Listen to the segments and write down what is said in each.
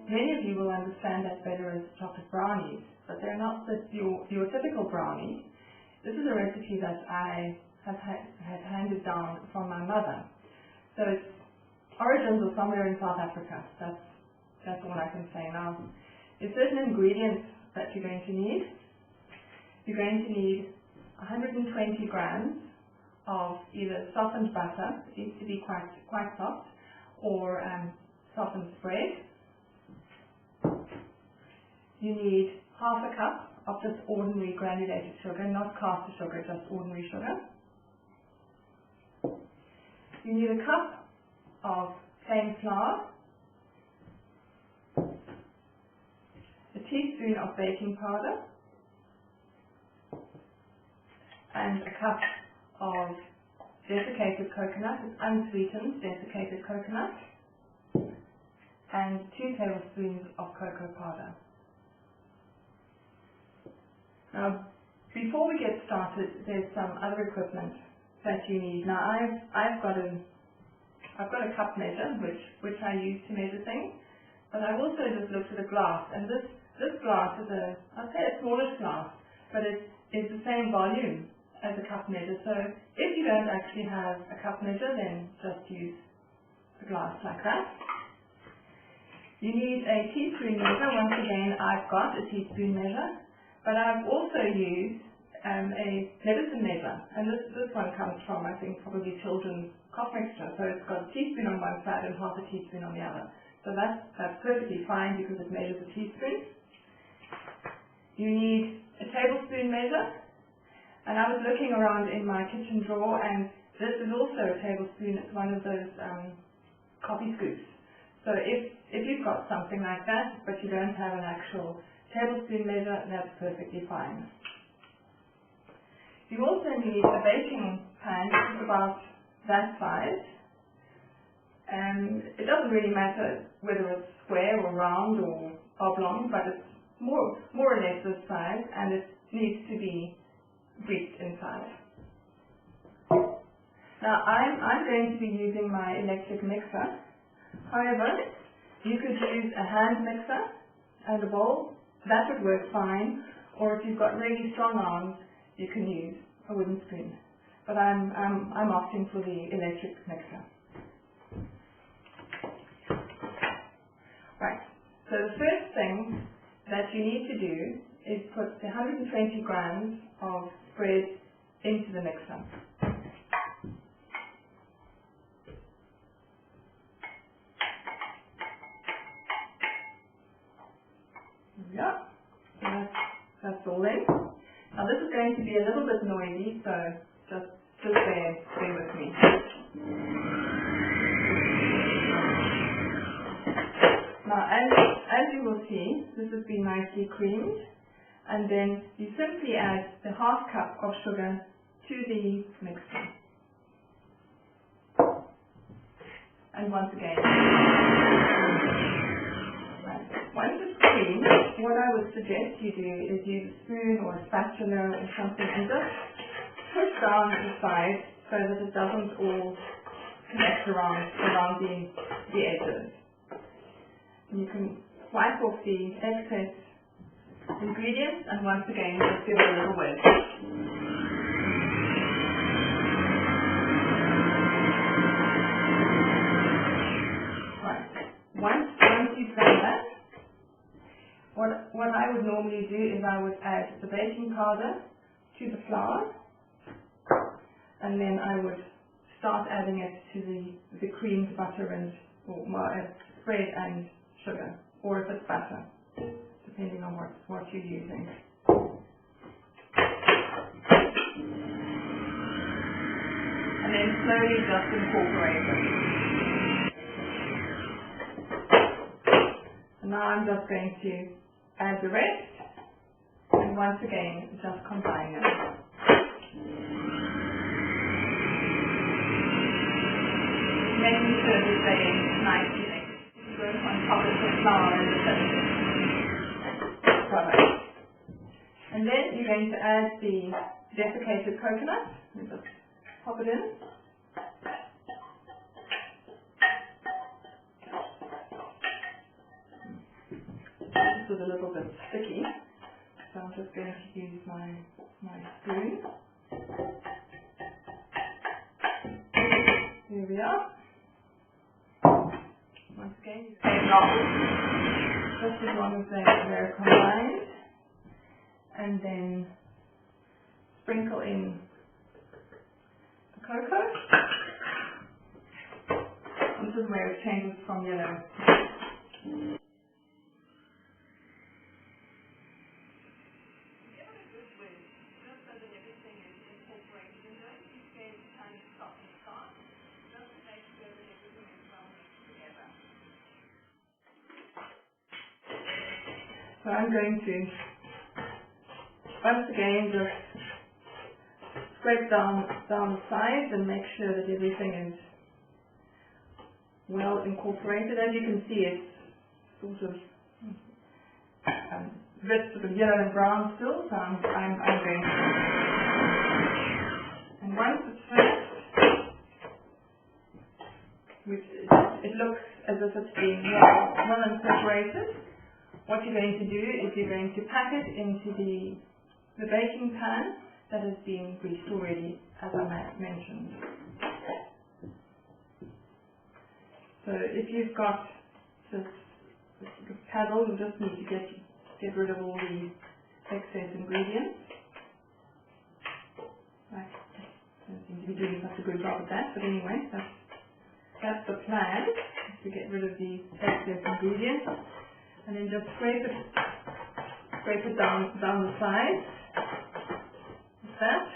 many of you will understand that better as chocolate brownies, but they're not your typical brownie. This is a recipe that I have had handed down from my mother. So its origins are somewhere in South Africa. That's all I can say now. There's certain ingredients that you're going to need. You're going to need 120 grams of either softened butter, it needs to be quite soft, or softened spread. You need half a cup of just ordinary granulated sugar, not caster sugar, just ordinary sugar. You need a cup of plain flour, a teaspoon of baking powder, and a cup of desiccated coconut, it's unsweetened desiccated coconut, and 2 tablespoons of cocoa powder. Now, before we get started, there's some other equipment that you need. Now, I've got a cup measure which I use to measure things, but I've also just looked at a glass, and this glass is I'd say a smallish glass, but it is the same volume as a cup measure. So if you don't actually have a cup measure, then just use a glass like that. You need a teaspoon measure. Once again, I've got a teaspoon measure, but I've also used a medicine measure, and this one comes from, I think, probably children's cough mixture. So it's got a teaspoon on one side and half a teaspoon on the other. So that's perfectly fine because it measures a teaspoon. You need a tablespoon measure, and I was looking around in my kitchen drawer, and this is also a tablespoon. It's one of those coffee scoops. So if you've got something like that, but you don't have an actual tablespoon measure, that's perfectly fine. You also need a baking pan, which is about that size. And it doesn't really matter whether it's square or round or oblong, but it's more or less this size, and it needs to be greased inside. Now I'm going to be using my electric mixer. However, you could use a hand mixer and a bowl. That would work fine. Or if you've got really strong arms, you can use a wooden spoon. But I'm opting for the electric mixer. Right. So the first thing that you need to do is put the 120 grams of spread into the mixer. Yeah, so that's all in. Now this is going to be a little bit noisy, so just bear with me. Now as you will see, this has been nicely creamed, and then you simply add the half cup of sugar to the mixture. And once again, once it's creamed, what I would suggest you do is use a spoon or a spatula or something and just push down the side so that it doesn't all connect around the edges. And you can wipe off the excess ingredients, and once again just give it a little whisk. Right. Once you've done that, what I would normally do is I would add the baking powder to the flour, and then I would start adding it to the creamed butter and spread and sugar, or if it's butter, depending on what you're using. And then slowly just incorporate it. And now I'm just going to add the rest, and once again just combine them. Making sure that they nicely mix on top of the flour and the finished product. And then you're going to add the desiccated coconut. And just pop it in. it a little bit sticky. So I'm just going to use my spoon. Here we are. Once again, you take off just as long as they're combined, and then sprinkle in the cocoa. This is where it changes from yellow. So I'm going to once again just scrape down the sides and make sure that everything is well incorporated. As you can see, it's sort of a bit sort of yellow and brown still, so I'm going to. And once it's finished, it looks as if it's been well incorporated. What you're going to do is you're going to pack it into the baking pan that has been greased already, as I mentioned. So if you've got this sort of paddle, you just need to get rid of all the excess ingredients. I don't seem to be doing such a good job of that, but anyway, that's the plan, to get rid of the excess ingredients. And then just scrape it down the sides, like that,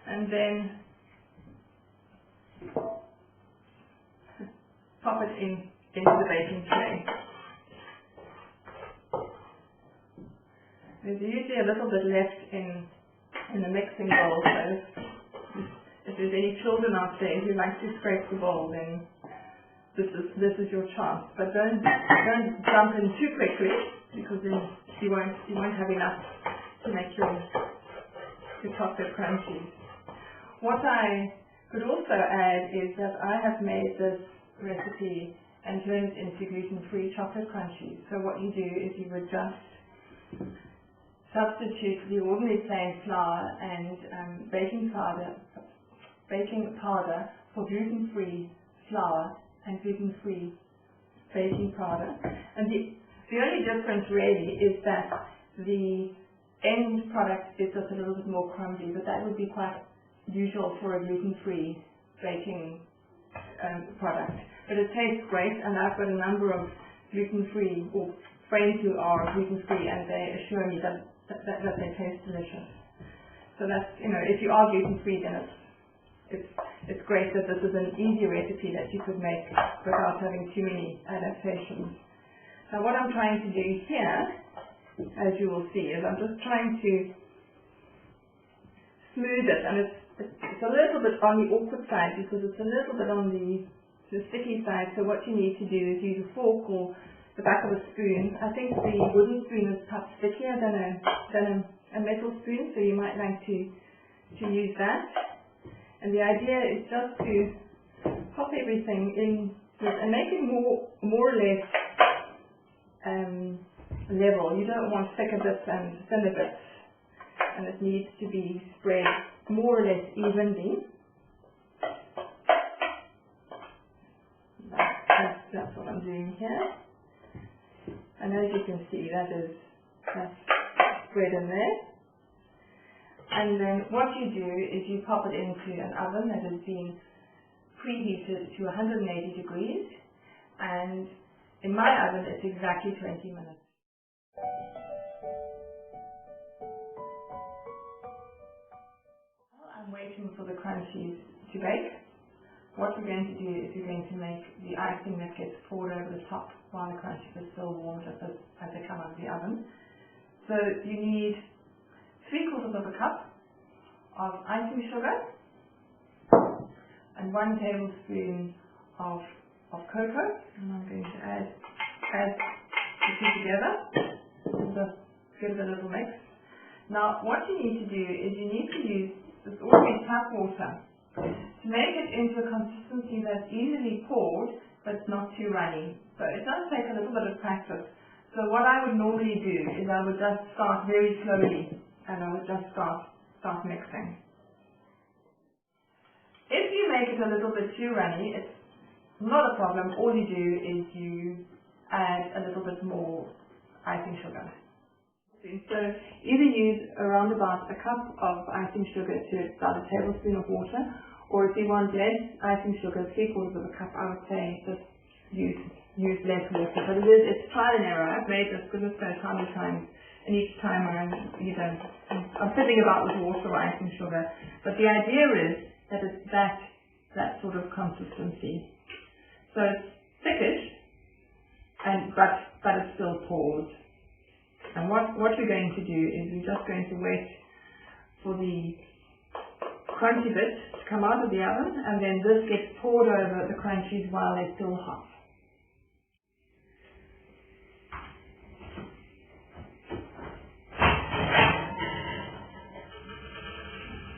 and then pop it into the baking tray. There's usually a little bit left in the mixing bowl, so if there's any children out there who like to scrape the bowl, then this is your chance. But don't jump in too quickly, because then you won't have enough to make your chocolate crunchies. What I could also add is that I have made this recipe and turned it into gluten-free chocolate crunchies. So what you do is you would just substitute the ordinary plain flour and baking powder for gluten-free flour and gluten-free baking powder. And the only difference really is that the end product is just a little bit more crumbly, but that would be quite usual for a gluten-free baking product. But it tastes great, and I've got a number of gluten-free or friends who are gluten-free, and they assure me that they taste delicious. So that's, if you are gluten-free, then it's great that this is an easy recipe that you could make without having too many adaptations. Now what I'm trying to do here, as you will see, is I'm just trying to smooth it, and it's a little bit on the awkward side because it's a little bit on the sticky side. So what you need to do is use a fork or the back of a spoon. I think the wooden spoon is perhaps stickier than a metal spoon, so you might like to use that. And the idea is just to pop everything in and make it more or less level. You don't want thicker bits and thinner bits, and it needs to be spread more or less evenly. That's what I'm doing here. And as you can see, that's spread in there. And then what you do is you pop it into an oven that has been preheated to 180 degrees, and in my oven it's exactly 20 minutes. While I'm waiting for the crunchies to bake, what we're going to do is we're going to make the icing that gets poured over the top while the crunchies are still warm, just as they come out of the oven. So you need 3/4 of a cup of icing sugar and 1 tablespoon of cocoa, and I'm going to add the two together and just give it a little mix. Now what you need to do is you need to use this ordinary tap water to make it into a consistency that's easily poured but not too runny. So it does take a little bit of practice. So what I would normally do is I would just start very slowly, and I would just start mixing. If you make it a little bit too runny, it's not a problem. All you do is you add a little bit more icing sugar. So either use around about a cup of icing sugar to about a tablespoon of water, or if you want less icing sugar, 3/4 of a cup, I would say just use less water. But it's trial and error. I've made this goodness knows how many times, and each time I'm fiddling about with water or icing sugar. But the idea is that it's that sort of consistency. So it's thickish, but it still pours. And what we're going to do is we're just going to wait for the crunchy bit to come out of the oven, and then this gets poured over the crunchies while they're still hot.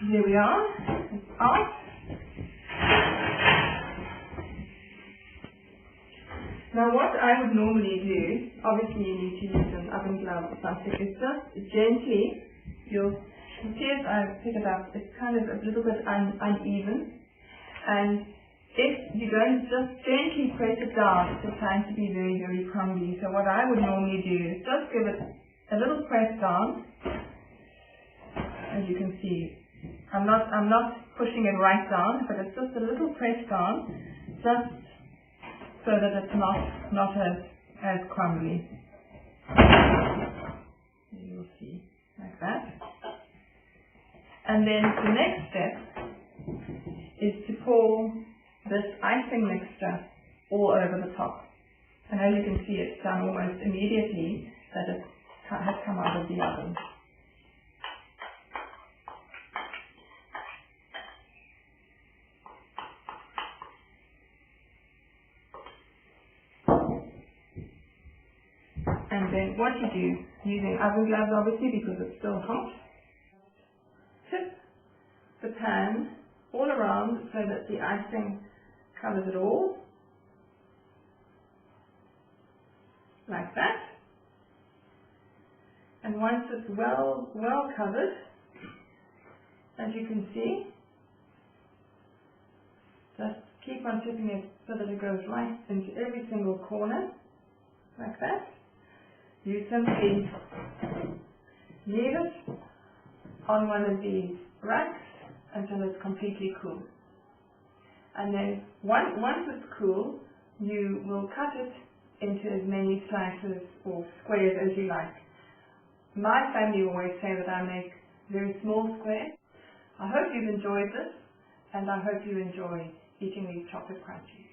Here we are. It's out. Now what I would normally do, obviously you need to use an oven glove or something, is just gently, you'll see as I pick it up, it's kind of a little bit uneven, and if you don't just gently press it down, it's trying to be very, very crumbly. So what I would normally do is just give it a little press down, as you can see. I'm not pushing it right down, but it's just a little press down, just so that it's not as crumbly. You'll see, like that. And then the next step is to pour this icing mixture all over the top. And as you can see, it's done almost immediately that it has come out of the oven. And then what you do, using oven gloves obviously because it's still hot, tip the pan all around so that the icing covers it all, like that. And once it's well covered, as you can see, just keep on tipping it so that it goes right into every single corner, like that. You simply leave it on one of these racks until it's completely cool. And then once it's cool, you will cut it into as many slices or squares as you like. My family always say that I make very small squares. I hope you've enjoyed this, and I hope you enjoy eating these chocolate crunchies.